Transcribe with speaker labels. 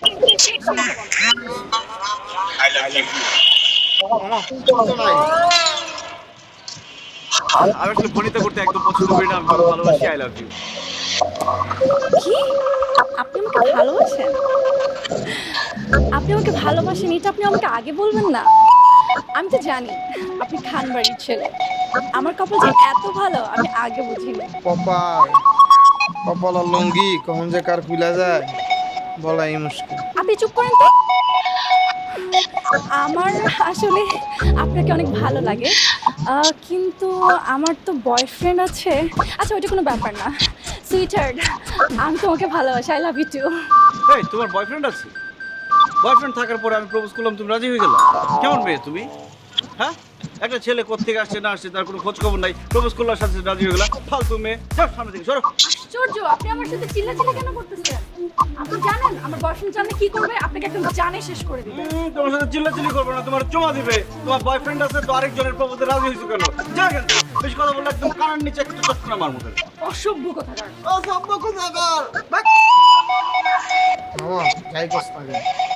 Speaker 1: I love you.
Speaker 2: আমি আসলে ফোনিতে করতে একদম পছন্দ করি না। আমি তোমাকে ভালোবাসি। I love you.
Speaker 3: কি? আপনি আমাকে ভালোবাসেন? আপনি আমাকে ভালোবাসেন এটা আপনি আমাকে আগে বলবেন না? আমি তো জানি আপনি খান বাড়ির ছেলে। আমার কপাল যে এত ভালো আমি আগে বুঝিনি।
Speaker 4: কপাল কপাল আর লুঙ্গি কখন যে কার খুলা যায় বলাই মুশকিল।
Speaker 3: আপনি চুপ করেন তো। আমার আসলে আপনাকে অনেক ভালো লাগে। কিন্তু আমার তো বয়ফ্রেন্ড আছে। আচ্ছা ওইটা কোনো ব্যাপার না। সুইটহার্ট, আমি তোমাকে ভালোবাসি। I love you too.
Speaker 2: এই তোমার বয়ফ্রেন্ড আছে? বয়ফ্রেন্ড থাকার পরে আমি প্রপোজ করলাম, তুমি রাজি হয়ে গেলা? কেমন মেয়ে তুমি? হ্যাঁ, একটা ছেলে কোত্থেকে আসছে না আসছে তার কোনো খোঁজ খবর নাই, প্রপোজ করলার সাথে সাথে রাজি হয়ে গেলা। ফালতু মেয়ে, যাও সামনে থেকে সরো।
Speaker 3: আশ্চর্য, আপনি আমার সাথে চিল্লাচিল্লি কেন করতেছেন? আপনি জানেন আমার বয়ফ্রেন্ড জানলে কি করবে? আপনাকে একদম জানে শেষ করে দিবে।
Speaker 2: তোমার সাথে চিল্লাচিল্লি করবো না, তোমার চুমা দিবে। তোমার বয়ফ্রেন্ড আছে তো আরেকজনের প্রপোজে রাজি হয়েছে কেন? যা কেন বেশি কথা বললে একদম কানের নিচে একটু চশমা মার মতো।
Speaker 3: অসভ্য কোথাকার।
Speaker 2: অসভ্য কোথাকার।
Speaker 4: মামা যাই কষ্ট লাগে।